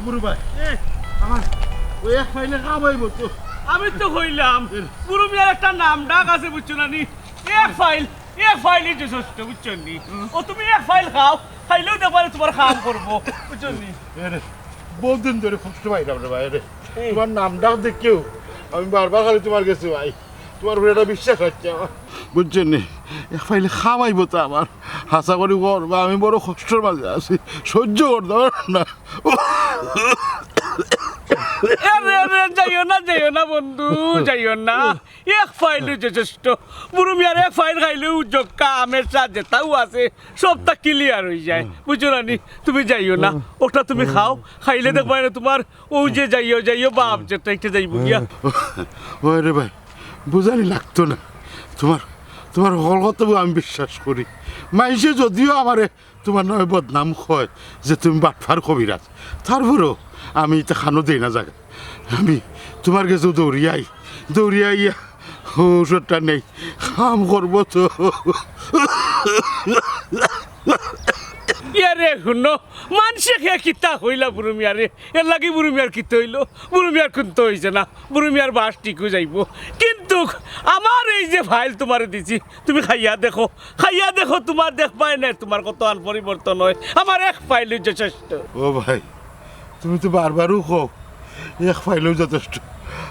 বুড়ো ভাই আমার ওই এক ফাইলে কামাইব তো আমি তো কইলাম পুরো মিয়ার একটা নাম ডাক আছে বুঝছো না নি এক ফাইলই যথেষ্ট বুঝছো নি ও তুমি এক ফাইল খাও খাইলেও দেখবারে তোমার কাম করবো বুঝছো নি বহুদিন ধরে কষ্ট পাইলাম রে ভাই রে তোমার নাম ডাক দেখেও আমি বারবার খালি তোমার কাছে ভাই তোমার উপরে একটা বিশ্বাস হচ্ছে আমার বুঝছেন নি এক ফাইলে খামাইব তো আমার হাসা করি করবা আমি বড় কষ্টের মাঝে আছি সহ্য করতে পারব না যাইও না বন্ধু যাইও না এক ফাইল যথেষ্ট বুড়ো মিয়ার এক ফাইল খাইলেও জক্কা আমের চা যেটাও আছে সবটা ক্লিয়ার হয়ে যায় বুঝছো না নি তুমি যাইও না ওটা তুমি খাও খাইলে দেখবা না তোমার ও যে যাইও বাপ যেটা একটা যাইব গিয়া ওই রে ভাই বুঝানি লাগতো না তোমার হল কথা আমি বিশ্বাস করি মাইসে যদিও আমারে তোমার নামে বদনাম হয় যে তুমি বাটফার কবিরাজ তারপরেও আমি এটা খানো দেই না জায়গা আমি তোমার কাছে দৌড়িয়াইয়া ঔষধটা নেই কাম করবো তো ইয়ারে শুনো মানুষে খেয়ে কিতা হইলা বুড়ো মিয়ারে এর লাগি বুড়ো মিয়ার কিতা হইলো বুড়ো মিয়ার কিন্তু হয়েছে না বুড়ো মিয়ার বাস ঠিকও যাইব কিন্তু আমার এই যে ফাইল তোমারে দিছি তুমি খাইয়া দেখো তোমার দেখবাই না তোমার কত আন পরিবর্তন হয় আমার এক ফাইলই যথেষ্ট ও ভাই তুমি তো বারবারও কও এক ফাইলও যথেষ্ট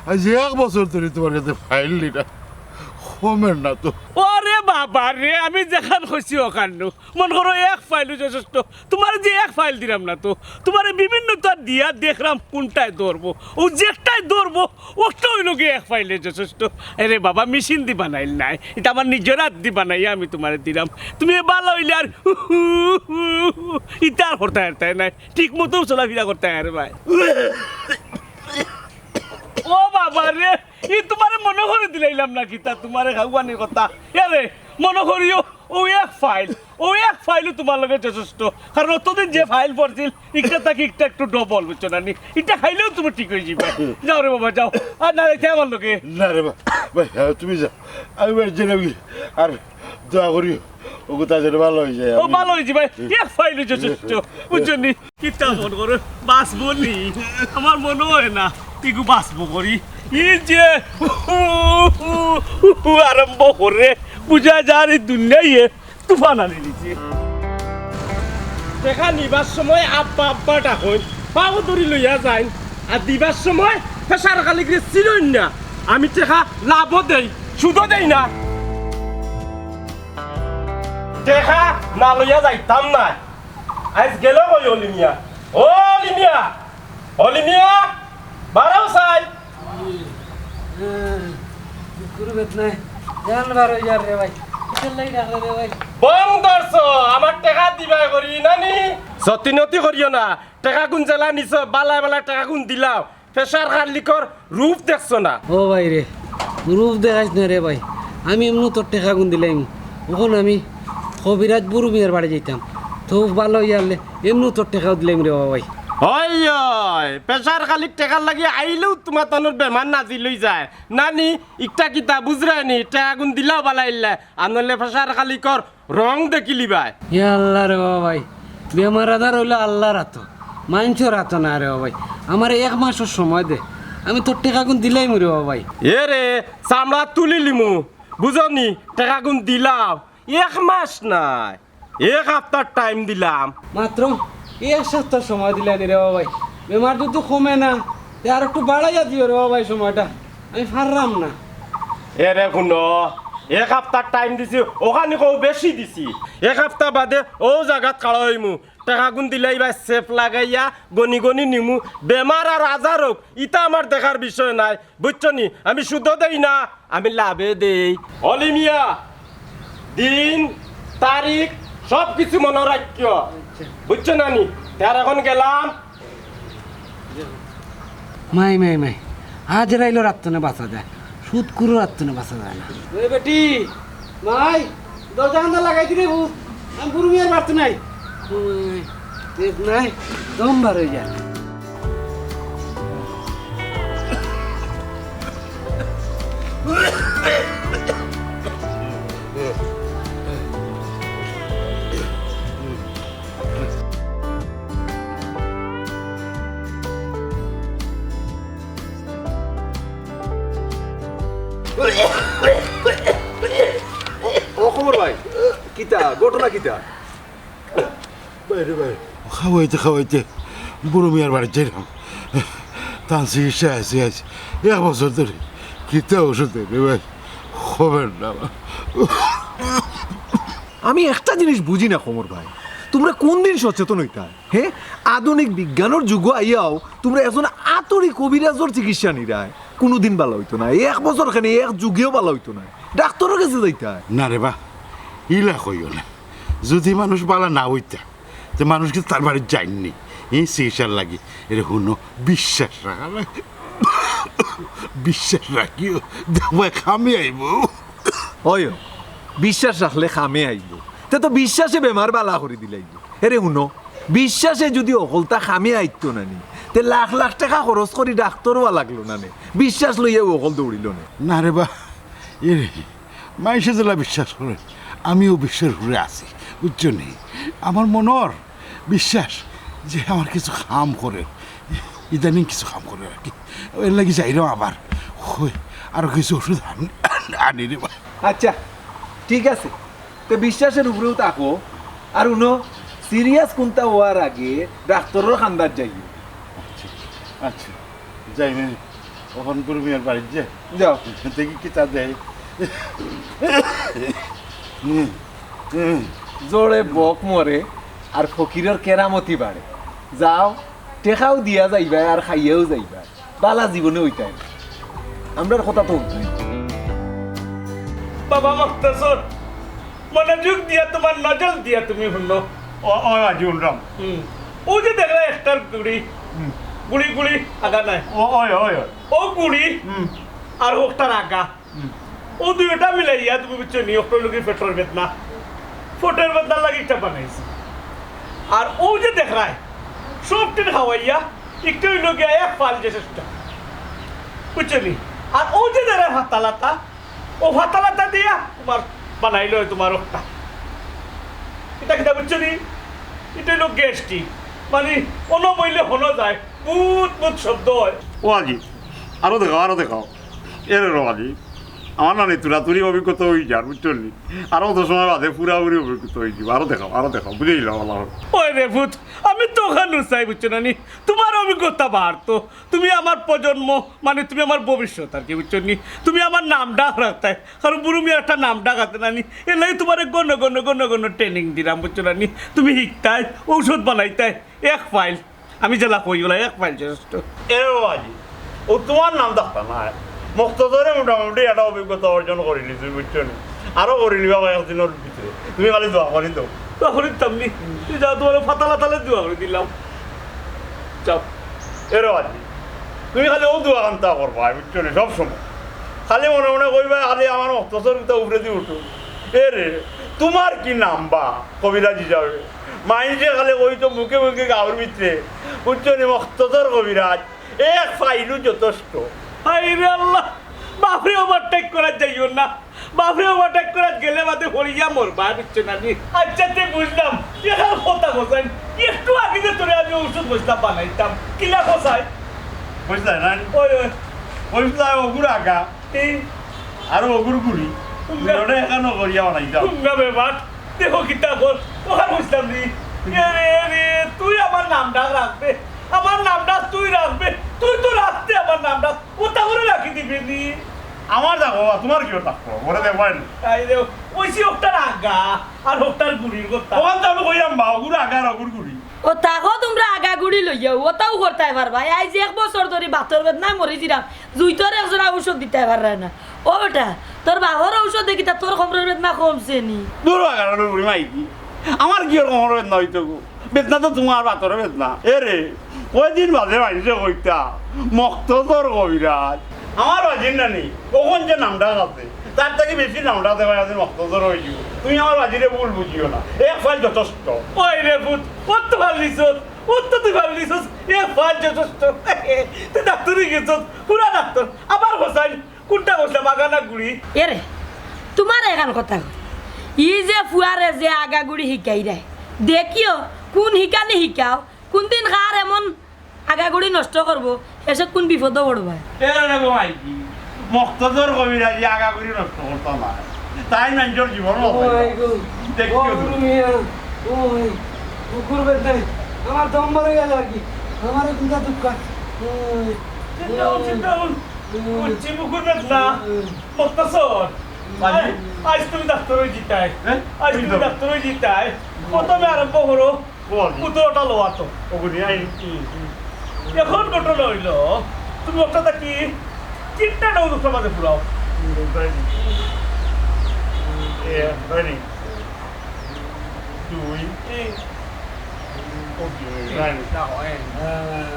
আজ এক বছর ধরে তোমার কাছে ফাইল নিটা কমের না তো ওরে বাবা রে আমি দেখান খুশি ওখানো মনে করো এক ফাইলও যথেষ্ট তোমার যে এক ফাইল দিলাম না তো তোমার বিভিন্ন তার দিয়া দেখলাম কোনটায় ধরবো ও যেটাই ধরবো ওটা হইল গিয়ে এক ফাইলে যথেষ্ট আরে বাবা মেশিন দি বানাইল নাই এটা আমার নিজের হাত দি বানাই আমি তোমার দিলাম তুমি ভালো হইলে আর ইটা আর করতে হারতাই নাই ঠিক মতো চলাফেরা করতে হারে ভাই ও বাবা রে ই তোমারে মনে করে দিলাইলাম নাকি তা তোমারে খাওয়ানির কথা আরে মনে করিও ও এক ফাইলও তোমার লগে যথেষ্ট কারণ অতদিন যে ফাইল পড়ছিল একটা তাকে একটু ডবল বুঝছো না নি এটা খাইলেও তুমি ঠিক হয়ে যাবে যাও রে বাবা যাও আর না রেখে আমার লোকে না রে ভাই তুমি যাও আমি বাড়ি জেনে আর দোয়া করিও ও কোথা যেন ভালো হয়ে যায় ও ভালো হয়েছে ভাই এক ফাইলও যথেষ্ট বুঝছো নি কিতা মন করে বাঁচবো নি আমার মনে হয় না একটু বাঁচবো করি ই যে আরম্ভ করে বুঝা যার এই দুনিয়ায় তুফান আনি দিচ্ছে দেখা নিবার সময় আব্বা ডাকই পাও ধরি লইয়া যাই আর দিবার সময় ফেসার খালি করে চিনই না আমি টেকা লাভও দেই সুদও দেই না টেকা না লইয়া যাইতাম না আজ গেল কই অলিমিয়া বারাও চাই আমার টেকা দিবা করি নানি সতিনতি করিও না টেকা গুণ জেলা নিছ বালা টেকা গুণ দিলাও ফেসার খালিকর রূপ দেখছো না ও ভাই রে রূপ দেখাইস না রে ভাই আমি এমন তোর টেকা গুণ দিলাম ওখন আমি কবিরাজ বুড়ু মিয়ার বাড়ি যেতাম তো ভালো ইয়ারলে এমন তোর টেকাও দিলাম রে ভাই হয় পেশার খালি টেকার লাগি আইলেও তোমার তনুর বেমার নাজি লই যায় নানি ইটা কিতা বুঝরানি টেকা গুণ দিলাও বালাইলে আনলে পেশার খালি কর রং দেখিলি ভাই আল্লাহ রে ভাই বেমার আধার হইলো আল্লাহর হাত মানুষের হাত না রে ভাই আমার এক মাসের সময় দে আমি তোর টেকা গুণ দিলাই মরে ভাই এ রে চামড়া তুলি লিমু বুঝনি টেকা গুণ দিলাও এক মাস নাই এক সপ্তাহ টাইম দিলাম মাত্র এক সপ্তাহ সময় দিলেন রে ভাই বেমার যদি কমে না আর একটু বাড়াইয়া দিও রে ভাই সময়টা আমি পারলাম না এ রে শুনো এক সপ্তাহ টাইম দিছি ওখানে কেউ বেশি দিছি এক সপ্তাহ বাদে ও জায়গাত কাড়া হইমু টাকা গুণ দিলাই বা সেফ লাগাইয়া গনি নিমু বেমার আর আজার হোক ইটা আমার দেখার বিষয় নাই বুঝছো নি আমি শুদ্ধ দেই না আমি লাভে দেই অলিমিয়া দিন তারিখ সব কিছু মনে রাখিও বুঝছো না নি তার এখন গেলাম মাই আজ রাইলো রাত্তনে বাঁচা যায় সুদ কুরো রাত্তনে বাঁচা যায় না ওই বেটি মাই দরজা আন্দা লাগাই দিলে ভূত আমি বুড়ু মিয়ার বাড়তে নাই নাই দম বার হয়ে যায় ও খবর ভাই কিতা ঘটনা কিতা বাইরে বাইরে খাওয়াইতে খাওয়াইতে বুড়ো মিয়ার বাড়ি যাইলাম তার চিকিৎসা আছে আছে 1 বছর ধরে কিতা ওষুধ দেবে ভাই খবর না আমি একটা জিনিস বুঝি না খবর ভাই তোমরা কোন দিন সচেতন হইতা হ্যাঁ আধুনিক বিজ্ঞানের যুগ আইয়াও তোমরা এখন আতরি কবিরাজর চিকিৎসা নিরায় কোনোদিন ভালো হইতো না 1 বছর খানে 1 যুগেও ভালো হইতো না ডাক্তারের কাছে যাইতা না রে বা ইলা কইও না যদি মানুষ বালা না হইতা তো মানুষকে তার বাড়ি যায়নি এই চিকিৎসার লাগে এটা শুনো বিশ্বাস রাখা লাগে বিশ্বাস রাখিও দেখো খামে আইব হয় বিশ্বাস রাখলে খামে আইব তে তো বিশ্বাসে বেমার বালা করে দিলাইব এরে শুনো বিশ্বাসে যদি অকলতা খামে আইতো না নি তে লাখ লাখ টাকা খরচ করি ডাক্তারও লাগলো না নে বিশ্বাস লইয়া অকল দৌড়িল না না রে বা এ মানুষে যেলা বিশ্বাস করে আমিও বিশ্বাস করে আছি বুঝছো নি আমার মনের বিশ্বাস যে আমার কিছু কাম করে ইদানিং কিছু কাম করে আর কি এর লাগি যাইলাম আবার হই আরো কিছু ওষুধ আনি রে বা আচ্ছা ঠিক আছে তো বিশ্বাসের উপরেও থাকো আর উনো সিরিয়াস কোনটা হওয়ার আগে ডাক্তারের খান্দার যাই আচ্ছা যাই না ওখান করে মিয়ার বাড়ি যে যাও দেখি কি তা দেয় জোরে বক মরে আর ফকিরের কেরামতি বাড়ে যাও টেকাও দিয়া যাইবা আর খাইয়াও যাইবা বালা জীবনে ওইটাই আমরার কথা তো উঠবে বাবা মখতাসর মনোযোগ দিয়া তোমার নজর দিয়া তুমি শুনো ও আজি উনরাম ও যে দেখলে একটার গুড়ি গুড়ি গুড়ি আগা নাই ও ওই ওই ও গুড়ি আর ওটার আগা ও দুইটা মিলাইয়া তুমি বুঝছো নি ওটার লোক পেট্রোল বেদনা ফোটের বেদনা লাগে একটা বানাইছে আর ও যে দেখায় সবটির খাওয়াইয়া একটু লোক এক ফাল যে চেষ্টা বুঝছো নি আর ও যে দেখায় হাতালাতা ও হাতালাতা দিয়া তোমার বানাইলো তোমার ওটা এটা কিনা বুঝছো নি এটা লোক গ্যাসটি মানে অন্য বইলে হনো যায় বুত বুত শব্দ হয় ও আজি আরো দেখাও এর আজি আমার না তুলাতুলি অভিজ্ঞতা হয়ে যার বুঝছেন আরো তো সময় বাদে পুরাপুরি অভিজ্ঞতা হয়ে যাব আরো দেখাও বুঝে দিলাম আল্লাহ ওই রে ভূত আমি তো ওখানে চাই বুঝছো না নি তোমার অভিজ্ঞতা বাড়তো তুমি আমার প্রজন্ম মানে তুমি আমার ভবিষ্যৎ আর কি বুঝছো নি তুমি আমার নাম ডাক রাখতে কারণ বুড়ো মেয়ে একটা নাম ডাকাতে না নি এলাই তোমার গণ ট্রেনিং দিলাম বুঝছো না নি তুমি শিখতাই ঔষধ বানাইতাই 1 ফাইল আমি জেলা কই গেলাম 1 ফাইল যথেষ্ট এর আজি ও তোমার নাম ডাক্তার না মক্তজরে মোটামুটি একটা অভিজ্ঞতা অর্জন করে নিয়েছি বুঝছেন আরো করে নিবা কয়েকদিনের ভিতরে তুমি খালি দোয়া করে দাও তখন তেমনি তুই যা তোমার ফাতালা তালে দোয়া করে দিলাম চাও এর আজি তুমি খালি ও দোয়া কান্তা করবা বুঝছেন সব সময় খালি মনে মনে কইবা খালি আমার মক্তজর উপরে দিয়ে উঠো এ রে তোমার কি নাম বা কবিরাজ হিসাবে মাইন্ডে খালি ওই তো মুখে মুখে গাঁর ভিতরে বুঝছেন মক্তজর কবিরাজ 1 ফাইলও যথেষ্ট হাইরে আল্লাহ বাপরে ওভারটেক করা যাইও না বাপরে ওভারটেক করা গেলে বাদে হরিয়া মরবা বুঝছো না নি আচ্ছা তে বুঝলাম এখানে কথা বলছেন একটু আগে যে তোরে আমি ওষুধ বসতাম বানাইতাম কিলা কোথায় বুঝলে না ওই ওই বুঝলে ওগুর আগা এই আর ওগুর গুড়ি ওটা এখানে করিয়া বানাই যাও গাবে বাট দেখো কিতা বল ওখানে বুঝতাম নি রে তুই আমার নাম ডাক রাখবে আমার নামটা তুই রাখবে তুই তো রাখতে আমার নামটা ও তাহলে রাখি দিবি নি আমার দেখো তোমার কি থাকবো ওরা দেখবেন তাই রে ওইসি ওটার আগা আর ওটার গুড়ির কথা ওখান তো আমি কইলাম বা ওগুর আগা আর ওগুর গুড়ি ও তাকো তোমরা আগা গুড়ি লইয়াও ওটাও করতে পারবা এই যে 1 বছর ধরে বাতর বেদনা মরি দিলাম জুইতর একজন ঔষধ দিতে পারে না ও বেটা তোর বাবার ঔষধ দেখি তা তোর কমরের বেদনা কমছে নি দূর আগা আর গুড়ি মাইকি আমার কি ওর কোমর বেদনা হইতো গো বেদনা তো তোমার বাতরে বেদনা এ রে কয়দিন বাদে মাইছে কইতা মক্তজর কবিরাজ আমার বাজির না নেই কখন যে নামটা আছে তার থেকে বেশি নামটা দেওয়া আছে মক্তজর হয়ে যাব তুমি আমার বাজিরে ভুল বুঝিও না 1 ফাইল যথেষ্ট ওই রে ভূত ও তো ভালিস ও তো তুই ভালিস এ ফাল যথেষ্ট তুই ডাক্তারই গেছ পুরা ডাক্তার আবার বসাই কোনটা বসলে বাগানা গুড়ি এরে তোমার এখান কথা ই যে ফুয়ারে যে আগা গুড়ি শিকাই দেয় দেখিও কোন শিকানি শিকাও কোন দিন কার এমন আগাগুড়ি নষ্ট করবো এসব কোন বিপদ পড়বা এ রে মাইকি মক্তজর কবিরাজি আগা করি নষ্ট করতাম না তাই মানুষের জীবন কুকুর বেঁধে আমার দম মরে গেল আর কি আমার দুটা দুঃখ কুকুর বেদনা মক্তসর আজ তুমি ডাক্তার হয়ে জিতাই আজ তুমি ডাক্তার হয়ে জিতাই প্রথমে আরম্ভ করো পুতোটা লোয়া তো এখন ঘটনা হইল তুমি ওটা কি তিনটা নাও দুটো মাঝে পুরাও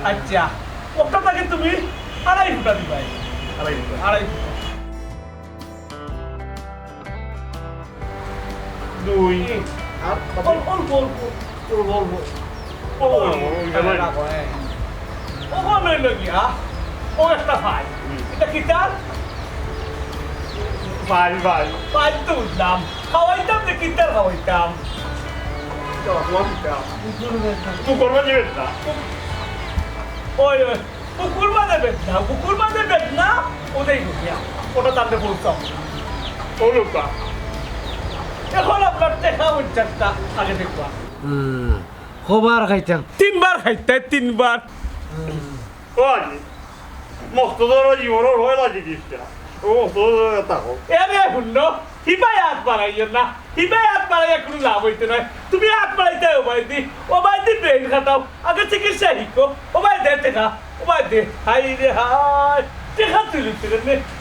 আচ্ছা ওটাকে তুমি 2.5 ফুটা দিবাই 2.5 ফুটা 2 আর অল্প ওখানে লগিয়া ও একটা ফাই এটা কি তার ফাই তো উঠলাম খাওয়াইতাম যে কি তার খাওয়াইতাম কুকুর বাজে না ওই কুকুর বাজে বেদ না ওটাই ঢুকিয়া ওটা তাতে বলতাম ও লোকা এখন আপনার দেখা উচ্চারটা আগে দেখবা খবর খাইতাম 3 বার খাইতে 3 বার মক্তজর জীবনের হয় না জিনিসটা ও মক্তজর থাকো এরে হুন্ন হিবাই হাত বাড়াইও না হিবাই হাত বাড়াইয়া কোনো লাভ হইতে নয় তুমি হাত বাড়াইতে ও বাইদি ব্রেন খাটাও আগে চিকিৎসা শিখো ও বাই দে টেকা ও বাই দে হাই রে হাই টেকা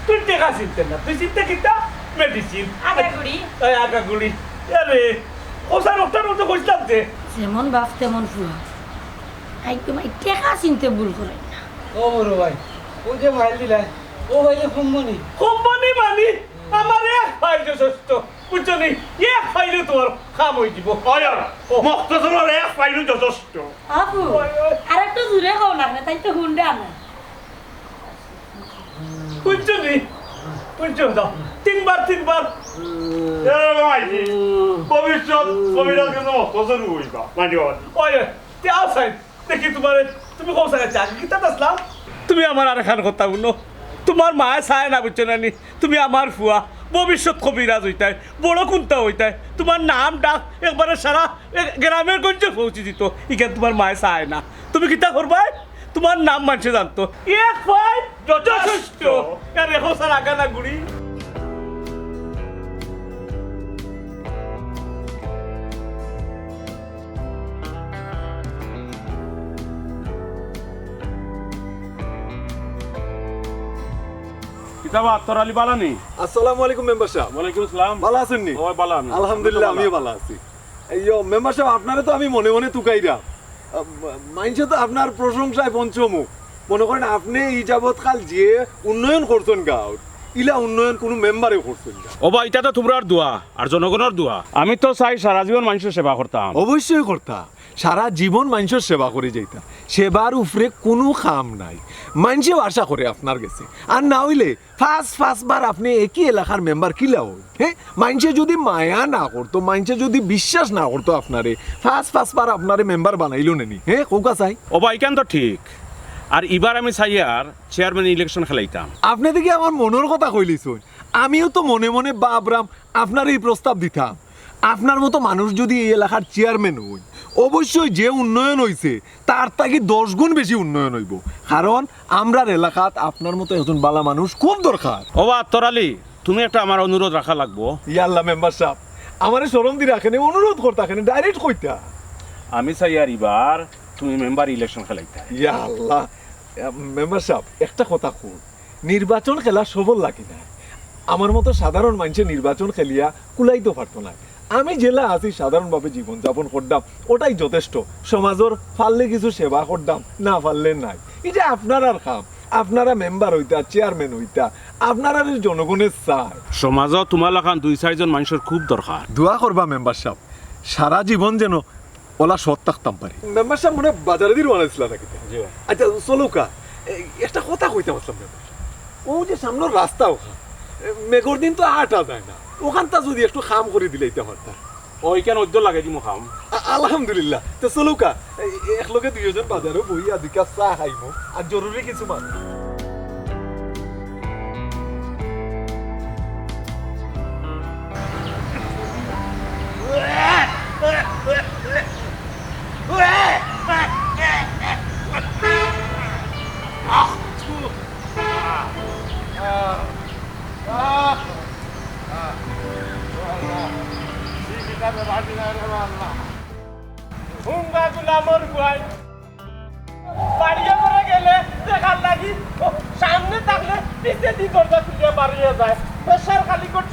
তুই টেকা চিনতে না তুই চিনতে কিতা মেডিসিন আগাগুড়ি এরে ওসার ওটার মতো কইতাম যে যেমন বাপ তেমন ফুয়া একদম টেকা চিনতে ভুল করে না ও বড় ভাই ও যে মাইল দিলাই ও ভাইলে কুম্বনি কোম্পানি মানি আমার এক ফাইল যথেষ্ট বুঝছো নি এক ফাইলে তোমার কাম হয়ে দিব মক্তজর এক পাইলু যথেষ্ট আপু আর একটু দূরে খাও না তাই তো হুন্ডে আনা বুঝছো নি বুঝছো দাও 3 বার ভবিষ্যৎ কবিরাজ কিন্তু মক্তজর হইবা মানে ওই তে আসাই দেখি তুমি কোন জায়গায় চা কি তা আসলাম তুমি আমার আর খান কথা বলো তোমার মায় চায় না বুঝছো না নি তুমি আমার ফুয়া ভবিষ্যৎ কবিরাজ হইতাই বড় কুন্তা হইতাই তোমার নাম ডাক একবারে সারা গ্রামের গঞ্জে পৌঁছে দিত ইখান তোমার মায় চায় না তুমি কিতা করবাই তোমার নাম মানুষে জানতো এক ফাই যথেষ্ট আর রেখো স্যার আগা না গুড়ি আসসালামু আলাইকুম মেম্বার সাহেব ভালো আছেন নি আলহামদুলিল্লাহ আমিও ভালো আছি এইও মেম্বার সাহেব আপনারে তো আমি মনে মনে তুকাইরা মাইনছে তো আপনার প্রশংসায় পঞ্চমুখ মনে করেন আপনি এই যাবৎকাল যে উন্নয়ন করছেন গাঁও ইলা উন্নয়ন কোনো মেম্বারে করছেন না ও ভাই এটা তো তোমরার দোয়া আর জনগণের দোয়া আমি তো চাই সারা জীবন মানুষের সেবা করতাম অবশ্যই করতা সারা জীবন মানুষের সেবা করে যাইতা সেবার উপরে কোনো কাম নাই মানুষেও আশা করে আপনার কাছে আর না হইলে ফার্স্ট বার আপনি একই এলাকার মেম্বার কিলা হই হ্যাঁ মানুষে যদি মায়া না করতো মানুষে যদি বিশ্বাস না করতো আপনারে ফার্স্ট বার আপনারে মেম্বার বানাইলো নেনি হ্যাঁ কৌকা চাই ও ভাই কেন তো ঠিক আর এবার আমি চাই আর চেয়ারম্যান ইলেকশন খেলাইতাম আপনি দেখি আমার মনের কথা কইলিছুন আমিও তো মনে মনে বাবরাম আপনার এই প্রস্তাব দিতাম আপনার মতো মানুষ যদি এই এলাকার চেয়ারম্যান হই অবশ্যই যে উন্নয়ন হইছে তার থেকে 10 গুণ বেশি উন্নয়ন হইব কারণ আমরার এলাকাত আপনার মতো একজন বালা মানুষ খুব দরকার ও বা তোরালি তুমি একটা আমার অনুরোধ রাখা লাগবো ইয়াল্লা মেম্বার সাহেব আমারে শরম দি রাখেন অনুরোধ করতে রাখেন ডাইরেক্ট কইতা আমি চাই আর এবার তুমি মেম্বার ইলেকশন খেলাইতা ইয়াল্লা মেম্বার সাহেব একটা কথা কই নির্বাচন খেলা সবল লাগে না আমার মতো সাধারণ মানুষের নির্বাচন খেলিয়া কুলাইতে পারতো না আমি জেলা আছি সাধারণভাবে জীবনযাপন করতাম ওটাই যথেষ্ট সমাজের ফাললে কিছু সেবা করতাম না ফাললে নাই এই যে আপনার কাম আপনারা মেম্বার হইতা চেয়ারম্যান হইতা আপনারা জনগণের চায় সমাজত তোমার লাখান 2-4 জন মানুষের খুব দরকার দোয়া করবা মেম্বার সাহেব সারা জীবন যেন ওলা সৎ থাকতাম পারি মেম্বার সাহেব মনে বাজারে দিয়ে বানাইছিল নাকি আচ্ছা চলুকা একটা কথা কইতে পারতাম মেম্বার ও যে সামনের রাস্তা ওখান মেঘর দিন তো আটা যায় না ওখানটা যদি একটু খাম করে দিলেইতে পারতাম ওই কেন উদ্যোগ লাগে দিমু খাম আলহামদুলিল্লাহ তো চলুকা একলগে 2 জন বাজারে বইয়া দুইকা চা খাইমু আর জরুরি কিছু মানুষ হুঙ্গা গুলামর গুয়াই বাড়িয়ে করে গেলে দেখার লাগি সামনে থাকলে পিছে দি দরজা খুলে বাড়িয়ে যায় প্রেশার খালি করে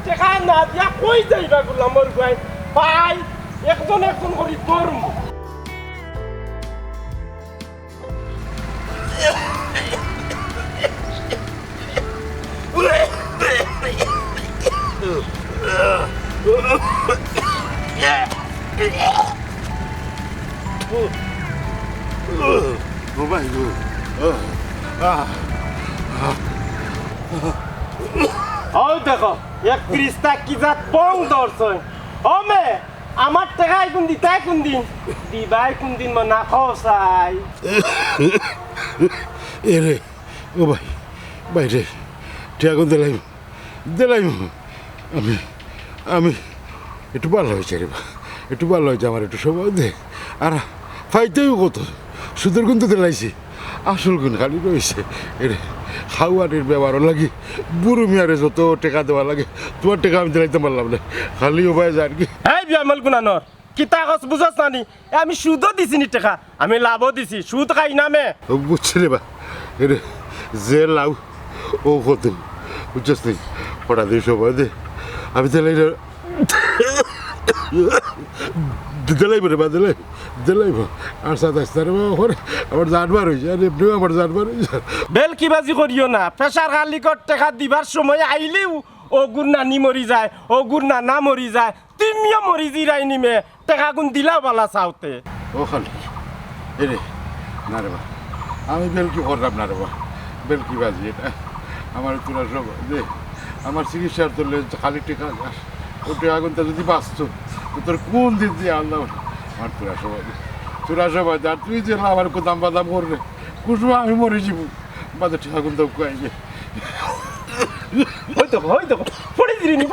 টেকা না দিয়া কই যাইবা গুলামর গুয়াই ভাই একজন করে ধর্ম Oh my God. ওই দেখো এক ক্রিস্তা কি জাত পং দর্শন ও মে আমার টাকায় কোন দিতাই কোন দিন দিবাই কোন দিন মনা খসাই এরে ও ভাই রে টিয়াগুন দিলাইম আমি একটু ভালো হয়েছে রে একটু ভালো হয়েছে আমার একটু সময় দে আর ফাইতেও কত সুদের গুণ তো দিলাইছি আসল গুণ খালি রয়েছে এরে খাওয়ারের ব্যবহারও লাগে বুড়ো মিয়ারে যত টেকা দেওয়া লাগে তোমার টেকা আমি দিলাইতে পারলাম না খালি ও ভাই আর কি এই বিয়ামল গুনানোর কিতা কস বুঝছ নানি আমি সুদও দিছি নি টাকা আমি লাভও দিছি সুদ খাই নামে ও বুঝছি রে বা এরে যে লাউ ও কত বুঝছিস নি পড়া দিয়ে সময় দে আমি দিলাইব রে বা দিলাইব আর সাথে আসতে রে বাবা আমার জানবার হয়েছে আর এমনিও আমার জানবার হয়েছে বেলকিবাজি করিও না প্রেসার খালি কর টাকা দিবার সময় আইলেও ও গুণ নানি মরি যায় ও গুণ নানা মরি যায় তুমিও মরি জিরাই নিমে টাকা গুণ দিলা বালা চাওতে ও খালি এরে না রে বা আমি বেলকি করলাম না রে বা বেলকি বাজি এটা আমার তোরা সব দে আমার চিকিৎসার তোলে খালি টেকা ও টেকা গুনটা যদি বাঁচত তো তোর কোন দিন দিয়ে আল্লাহ আমার তোরা সবাই আর তুই যে আমার কোদাম বাদাম করবে কুসুম আমি মরে যাব বাদে টেকা গুনটা কুয়াইবে ওই দেখো পড়ে দিনি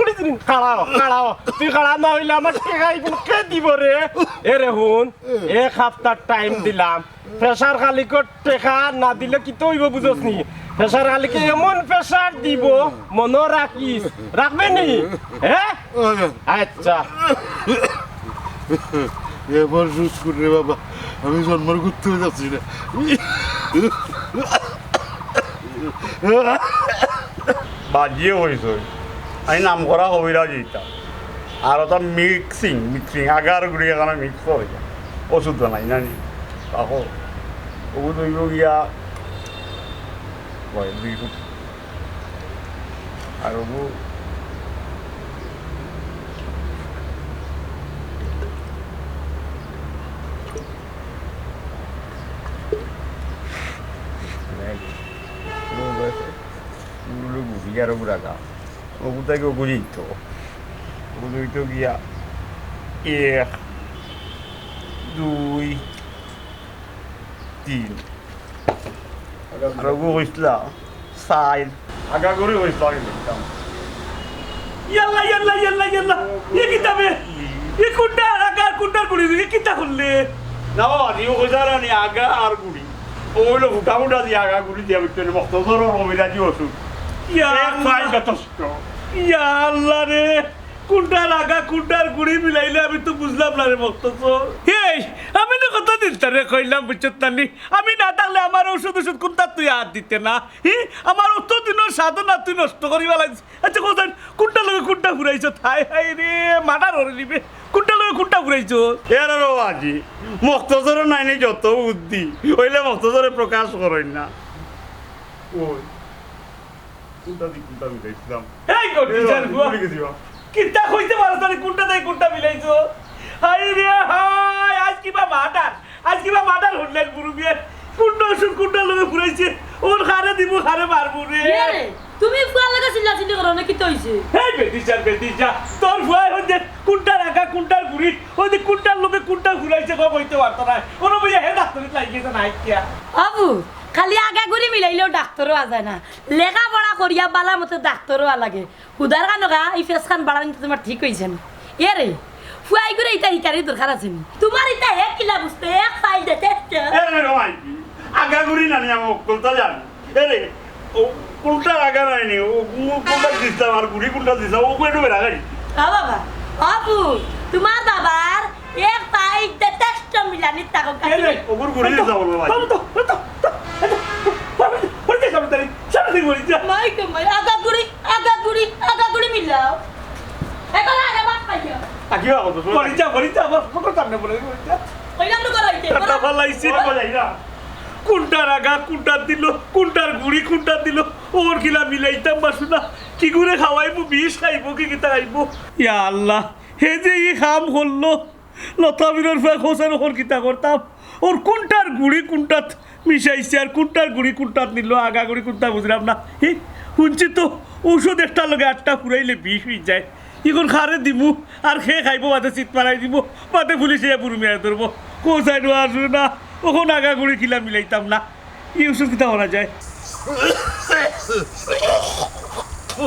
কাড়াও তুই কাড়া না হইলে আমার টাকা এগুলো কে দিব রে এরে হুন এক সপ্তাহ টাইম দিলাম প্রেসার খালি কর টাকা না দিলে কি তো হইব বুঝছ নি প্রেসার খালিকে এমন প্রেসার দিব মনে রাখিস রাখবে নি হ্যাঁ আচ্ছা এবার সুস্থ করে বাবা আমি জন্মের ঘুরতে যাচ্ছি না বাজিয়ে হয়েছে আমি নাম করা কবিরা যেতাম আর ওটা মিক্সিং আগার গুড়ি এখানে মিক্স হয়ে যায় ওষুধ বানাই না নি তাহো ওষুধ হইব গিয়া 2 foot R ওগু Guyar buraga. Ogu tayo gulito. Gulito gya. 1, 2, 3. Aga gurisla. Side. Aga guri gurisla gita. Yalla. Ye kita be. Ye kunda aga kundar guri ye kita khulle. Na baba diyo gujara ni aga ar guri. Olo fukamuda di aga guri dia bitte mohtozoro robila di osu. ইয়া আল্লাহ রে কুন্ডার আগা কুন্ডার গুড়ি মিলাইলে আমি তো বুঝলাম না রে ভক্ত এই আমি তো কত দিন তারে কইলাম বুঝছত নানি আমি না থাকলে আমার ওষুধ কোনটা তুই হাত দিতে না আমার অত দিনের সাধনা তুই নষ্ট করিবা লাগছে আচ্ছা কোথায় কোনটা লগে কোনটা ঘুরাইছ হাই হাই রে মাটার হরে নিবে কোনটা লগে কোনটা ঘুরাইছ এর বাজি মক্তজর নাই নাই যত বুদ্ধি হইলে মক্তজরে প্রকাশ করেন না ওই কোনটা মিলাইছিলাম এই গটি জানবো কিতা কইতে পারছ না কোনটা তাই কোনটা মিলাইছো হাই রে হাই আজ কিবা মাটার হলেন গুরু বিয়ে কোনটা ওষুধ কোনটা লগে ঘুরাইছে ওর খারে দিব খারে মারবো রে তুমি ফুয়া লাগা চিল্লা করো না কি তো হইছে এই বেটি যা তোর ফুয়া হইছে কোনটা রাখা কোনটার গুড়ি ওই যে কোনটার লগে কোনটা ঘুরাইছে কো কইতে পারতো না কোনো বুঝে হে ডাক্তারে লাগিয়েছে না কিয়া আবু খালি আগা গুড়ি মিলাইলেও ডাক্তারও আ যায় না লেখাপড়া করিয়া বালা মতো ডাক্তারও লাগে হুদার কানকা এই ফেস খান বাড়ানি তোমার ঠিক হয়েছে না এ রে ফুয়াই করে ইটা হিকারি দরকার আছে নি তোমার ইটা এক কিলা বুঝতে এক ফাইল দিতে এরে রমাই আগা গুড়ি না নি আমি কোনটা জানি এরে ও কোনটা আগা নাই নি ও কোনটা দিছাম আর গুড়ি কোনটা দিছাম ও কইটো বেরা গাড়ি বাবা Abdul, তোমার বাবার এক পাই যথেষ্ট মিলানি তাকো এ কাছে রে ওগুর গুড়ি যাও বাবা মাই কামাই আগা গুড়ি মিলাও এখন আগে বাদ পাইও কইলাম তো করাইতে কোনটার আগা কোনটার দিল কোনটার গুড়ি কোনটার দিল ওর কিলা মিলাইতাম বাসু না কি করে খাওয়াইবো বিষ খাইবো কি কিতা খাইবো ইয়া আল্লাহ হে যে ই খাম করলো লতা বিরর ফা খোসার ওর কিতা করতাম ওর কোনটার গুড়ি কোনটাত মিশাইছে আর কোনটার গুড়ি কোনটাত নিল আগা গুড়ি কোনটা বুঝলাম না হে শুনছি তো ঔষধ একটা লগে 8টা ফুরাইলে বিষ হয়ে যায় এখন খারে দিবো আর খেয়ে খাইবো মাথে চিত মারাই দিব মাথে পুলিশে বুড়ু মেয়ে ধরবো কোথায় আসবো না ওখন আগা গুড়ি কিলা মিলাইতাম না এই ওষুধ কিতা করা যায় ও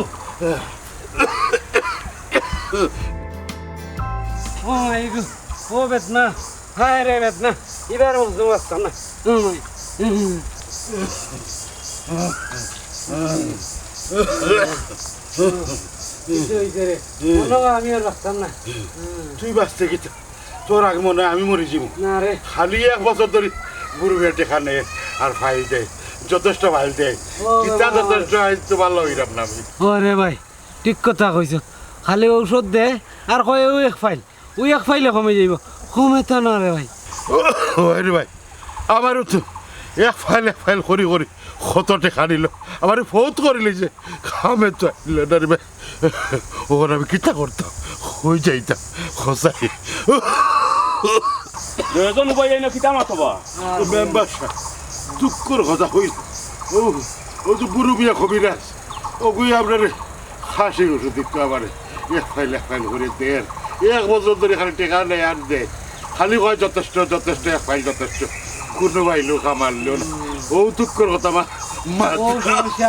মাই গো ও বেদনা হায় রে বেদনা এবার বুঝতে পারতাম না ও মাই আমি আর বাঁচতাম না তুই বাঁচতে গেছে তোর আগে মনে হয় আমি মরে যাব না রে খালি 1 বছর ধরে বুড়ো বেটে খানে আর ফাইল দেয় যথেষ্ট ফাইল দেয় কিতা যথেষ্ট তো ভালো হইরাম না আমি ও রে ভাই ঠিক কথা কইছ খালি ঔষধ দে আর কয় ও এক ফাইলে কমে যাইব কমে তো না রে ভাই ওই রে ভাই আমারও তো 1 ফাইল করি কত টেকা নিল আমার ফৌত করিলি যে খামে তো আইল না রে ভাই ওখানে আমি কিতা করতাম হয়ে যাইতাম খসাই দুজন উপায় না কিতা মাতবা মেম্বার চুক্কর কথা হইল ও তো বুড়ো বিয়া কবিরাজ ও গুই আপনার হাসি ওষুধ দিতে আমার 1 ফাইল করে দেন 1 বছর ধরে খালি টেকা নেই আর দেয় খালি হয় যথেষ্ট 1 ফাইল যথেষ্ট কোনো ভাইলো কামারলো না ও চুক্কর কথা ও সমস্যা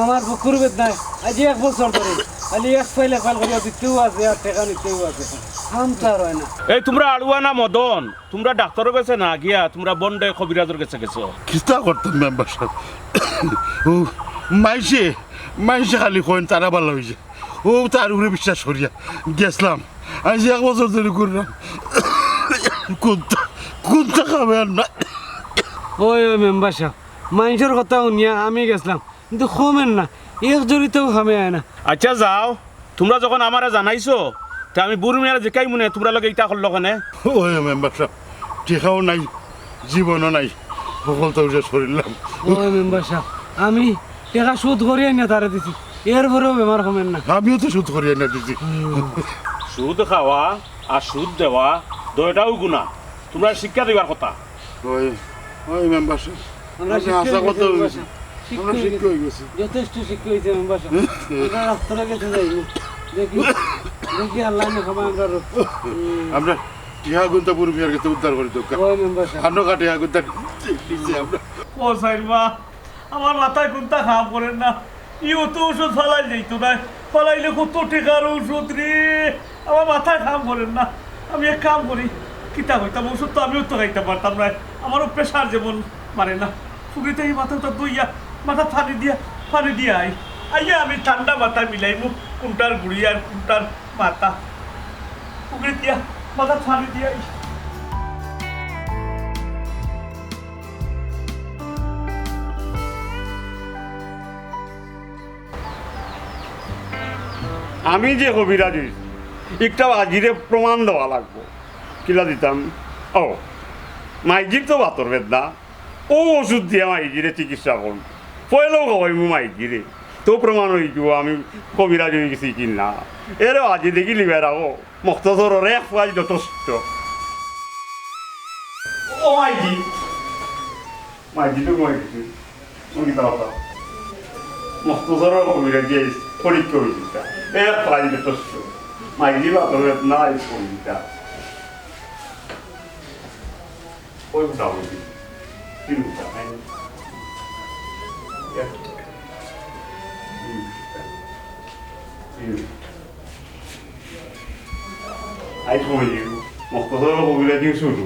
আমার বুকুর বেদনা আজ 1 বছর ধরে খালি 1 ফাইল করে দিতেও আছে আর টাকা নিতেও আছে খামতা রয় না এই তোমরা আড়ুয়া না মদন তোমরা ডাক্তারের কাছে না গিয়া তোমরা বন্ডে কবিরাজের কাছে গেছো কিতা করতাম মেম্বার সাহেব ও মাইসে খালি কইন তারা ভালো হয়েছে ও তার উপরে বিশ্বাস করিয়া গেছিলাম আজ 1 বছর ধরে করলাম কোনটা খাবে আর না ওই মেম্বার সাহেব মানুষের কথা শুনিয়া আমি গেছিলাম কিন্তু কমেন না এক জড়িতেও খামে আয় না আচ্ছা যাও তোমরা যখন আমারে জানাইছো তা আমি বুড়ো মেয়ের জিকাই মনে তোমরা লগে ইটা করলো কেনে ওই মেম্বার সাহেব টেকাও নাই জীবনও নাই সকল তো শরীরলাম ওই মেম্বার সাহেব আমি টাকা সুদ করিয়ে না তারা দিছি এরপরেও বেমার কমেন না আমিও তো সুদ করিয়া না দিদি সুদ খাওয়া আর সুদ দেওয়া দুইটাও গুণা তোমরা শিক্ষা দিবার কথা ওই মেম্বার সাহেব আমরা আশা করতে শিক্ষা হয়েছে আমরা শিক্ষা হয়ে গেছি যথেষ্ট শিক্ষা হয়েছে মেম্বার সাহেব আমরা রাস্তাটা গেছে যাই দেখি আল্লাহ না খাবার আমরা টিহা গুন্তা পুরো বিয়ার কাছে উদ্ধার করে দোকা ওই মেম্বার সাহেব খানো কা টিহা গুন্তা দিছি আমরা ও সাইরমা আমার মাথায় কোনটা খাম করেন না ই অত ওষুধ ফালাই যাইতো না ফালাইলে কত টেকার ওষুধ রে আমার মাথায় খাম করেন না আমি এক কাম করি কিতা হইতাম ওষুধ তো আমিও তো খাইতে পারতাম না আমারও প্রেশার যেমন মানে না ফুগিতে এই মাথাটা দইয়া মাথা পানি দিয়া আইয়া আমি ঠান্ডা মাথা মিলাইমু কোনটার গুড়ি আর কোনটার মাথা ফুগি দিয়া মাথা পানি দিয়া আমি যে কবিরাজ হয়েছি একটা আজিরে প্রমাণ দেওয়া লাগবো কিলা দিতাম ও মাইজির তো বাতর বেদনা ও ওষুধ দিয়ে মাইজিরে চিকিৎসা করুন পয়লেও খাওয়াইমু মাইজিরে তো প্রমাণ হয়ে যাব আমি কবিরাজ হয়ে গেছি কি না এরও আজি দেখি লিবে রাখো মক্তসরের 1 ফাইল যথেষ্ট ও মাইজি তো মাইজি তুমি দাও মক্তসরের কবিরাজ দিয়ে পরীক্ষা হয়েছে 1 ফাইল যথেষ্ট মাইজি বাতর বেদনা এই কবিতা ওই দাও তিনটা I told you, মক্তসর কবিরাজ দিয়ে শুরু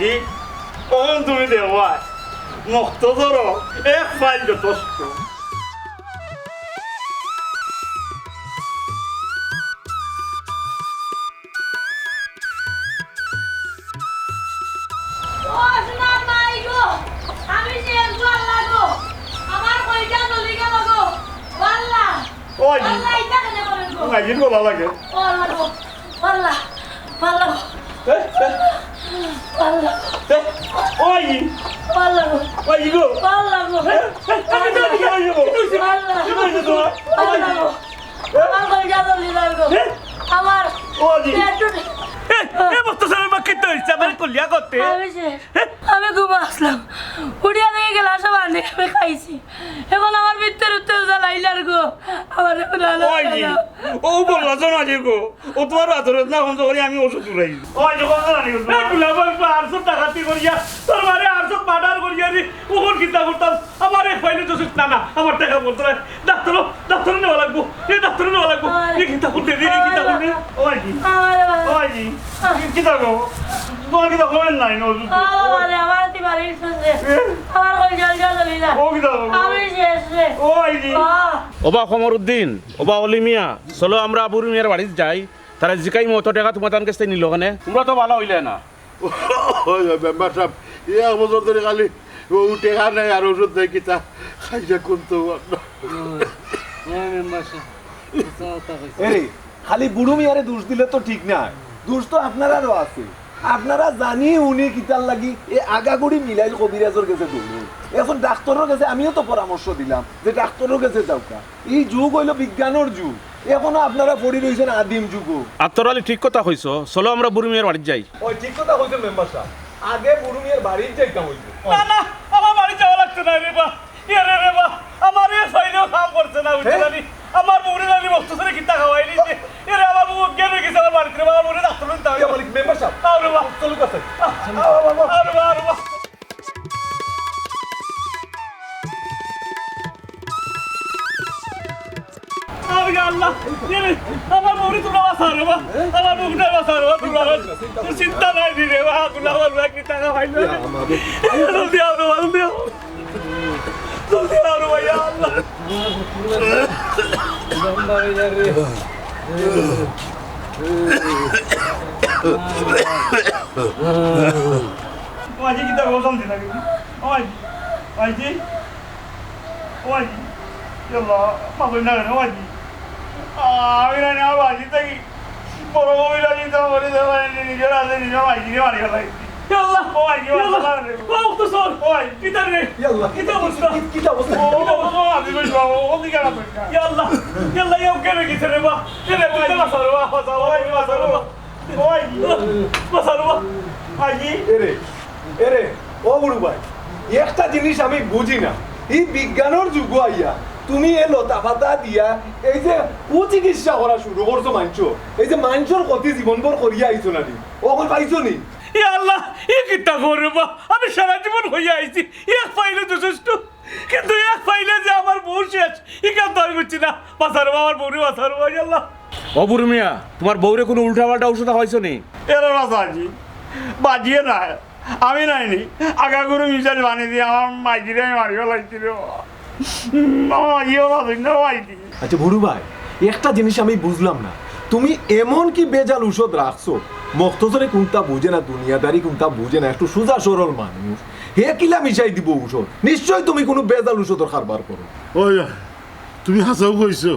বাজি কখন তুমি দেওয়া মক্তজর এক ফাইল যথেষ্ট ও শোনা মাই গো আমি যে একটু আল্লাহ গো আমার কইটা চলি গেল গো আল্লাহ ওই আল্লাহ এটা কেন করেন গো মাইজির বলা লাগে ও আল্লাহ গো আল্লাহ আল্লাহ আল্লাহ ওই আল্লাহ গো ওই গো আল্লাহ গো আল্লাহ গো আমার কইটা চলি গেল গো আমার আমি ঘুম আসলাম উঠিয়া থেকে গেলাম সব আনে আমি খাইছি এখন আমার ভিতরে উত্তর জ্বালাইলার গো আমার এখন ও বললা শোনা যে গো ও তোমার আদরত না বন্ধ করে আমি ওষুধ উড়াই ওই যখন জানি আটশো টাকাতি করিয়া তোর মারে 800 পাঠার করিয়া রে ওখন কিতা করতাম আমার এক ফাইলে তো না না আমার টাকা বলতো না ডাক্তার নেওয়া লাগবো এই ডাক্তার নেওয়া লাগবো এই কিতা করতে রে এই কিতা করতে ওই ওই কি থাকো তোমার কি থাকো নাই না ওষুধ আমার তিমারি আমার কই জল জল চলি ও কি থাকো আমি শেষ রে ওই ওবা কমরউদ্দিন ওবা অলি মিয়া চলো আমরা বুড়ি মিয়ার বাড়িতে যাই তারা জিকাই মতো টাকা তোমার তার কাছে নিল কেন তোমরা তো ভালো হইলে না ওই মেম্বার সাহেব এক বছর ধরে খালি ও টেকা নেই আর ওষুধ দেয় কিতা খাইছে কোনতো এরে খালি বুড়ো মিয়ারে দোষ দিলে তো ঠিক না দোষ তো আপনারারও আছে আপনারা জানি উনি কিতার লাগি এই আগাগুড়ি মিলাইল কবিরাজের কাছে দৌড়ুন এখন ডাক্তারের কাছে আমিও তো পরামর্শ দিলাম যে ডাক্তারের কাছে যাওকা এই যুগ হইল বিজ্ঞানের যুগ এখনো আপনারা পড়ি রয়েছেন আদিম যুগ আত্মর আলী ঠিক কথা কইছো চলো আমরা বুড়ি মিয়ার বাড়িতে যাই ওই ঠিক কথা কইছে মেম্বার সাহেব আগে বুড়ো মিয়ার বাড়ির যাইতাম হইছে না না আমার বাড়ি যাওয়া লাগছে না রে বা রে বা আমার এই ফাইলেও কাম করছে না বুঝলি আমার মুড়ি রানি বস্তু সরে কিতা খাওয়াই নিছে এরে আমার মুখ গেলে গেছে আমার বাড়িতে আমার মুড়ি ডাক্তার নিতে হবে মালিক মেম্বার সাহেব আরে বা চলো কাছে আরে বা আমি আল্লাহ আমার মুড়ি তোমরা বাঁচাও বা আমার মুখটা বাঁচাও তোমরা চিন্তা নাই রে বা গুলা আমার কিতা খাওয়াইলো জলদি আও জলদি আও জলদি আও ভাইয়া আল্লাহ ওই কি থাকো শান্তি থাকে ওই ওই জি ওই ইয়াল্লা মাবই না ওই জি আমি না না বাজি থাকি বড় মহিলা চিন্তা করে দেওয়া নিজের আছে নিজের মাইজি মারি গেলাই আল্লাহ ওই কি ও তো সর ওই কিতা রে ইয়াল্লা কিতা অবস্থা কিতা অবস্থা ও আমি বলবো ও দিকে না ইয়াল্লাহ ইয়াল্লাহ ইও কেনে গেছে রে বা কেনে কিতা বাসারো বা বাসারো ওই বাসারো বা আজি এরে ও বুড়ু ভাই একটা জিনিস আমি বুঝি না এই বিজ্ঞানের যুগ আইয়া তুমি এ লতা পাতা দিয়া এই যে কুচিকিৎসা করা শুরু করছো মানছো এই যে মানসর ক্ষতি জীবনভর করিয়া আইছো না নি ওখন পাইছো নি ইয়া আল্লাহ ই কিতা করে বা আমি সারা জীবন হইয়া আইছি এক পাইলে যথেষ্ট কিন্তু এক পাইলে যে আমার বউ শেষ ইকান তো আমি বুঝছি না বাসারো আমার বউরে বাসারো ইয়া আল্লাহ ও বুড়ি মিয়া তোমার বউরে কোনো উল্টা পাল্টা ওষুধ হয়েছে নি এর রাজি বাজিয়ে না আমি নাইনি আগা করে মিশাল বানিয়ে দিয়ে আমার মাইজিরে আমি মারিও লাগছিল আমার মাইজিও বাজুন না মাইজি আচ্ছা বুড়ু ভাই একটা জিনিস আমি বুঝলাম না তুমি এমন কি বেজাল ঔষধ রাখছো মক্তজরে কোনটা বুঝে না দুনিয়াদারি কোনটা বুঝে না একটু সোজা সরল মানুষ হে কিলা মিশাই দিব ঔষধ নিশ্চয় তুমি কোনো বেজাল ঔষধের কারবার করো ওই তুমি হাসাও কইছো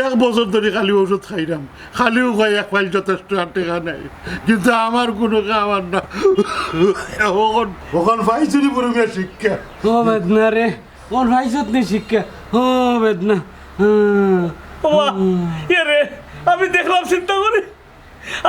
এক বছর ধরে খালি ওষুধ খাইলাম খালিও খাই এক ফাইল যথেষ্ট আর টেকা নাই কিন্তু আমার কোনো খাবার না ওখান পাইছি পুরো শিক্ষা ও বেদনা রে ওর ভাইসত নেই শিক্ষা ও বেদনা বাবা ইয়ে রে আমি দেখলাম চিন্তা করি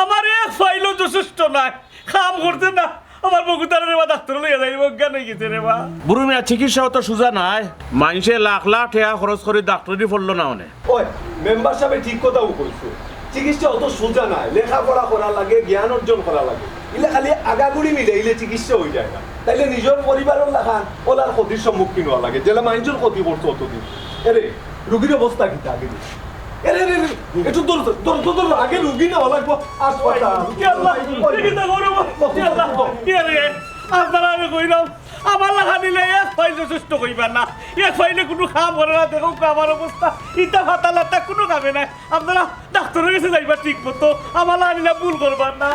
আমার এক ফাইলও যথেষ্ট নাই কাম করতে না আমার বগুতার রে বা ডাক্তার লইয়া যাই অজ্ঞান হয়ে গেছে রে বা বুড়ি মিয়া চিকিৎসাও তো সোজা নাই মানুষে লাখ লাখ টাকা খরচ করে ডাক্তারি পড়লো না অনেক ওই মেম্বার সাহেব ঠিক কথাও কইছো চিকিৎসা অত সোজা নাই লেখাপড়া করা লাগে জ্ঞান অর্জন করা লাগে ইলে খালি আগাগুড়ি মিলাইলে চিকিৎসা হয়ে যায় না তাইলে নিজের পরিবারের লাখান ওলার ক্ষতির সম্মুখীন হওয়া লাগে যেটা মানুষের ক্ষতি করছো অতদিন এরে রুগীর অবস্থা কি আগে একটু দৌড় আগে রুগী নেওয়া লাগবো হাসপাতাল কি আল্লাহ কি তা করব কি আল্লাহ কি রে আপনারা আমি কইলাম আমার লাগা দিলে এক ফাইলে সুস্থ কইবা না এক ফাইলে কোনো কাম করে না দেখো আমার অবস্থা ইটা ফাটালাটা কোনো কামে নাই আপনারা ডাক্তারের কাছে যাইবা ঠিক মতো আমার লাগা ভুল করবার না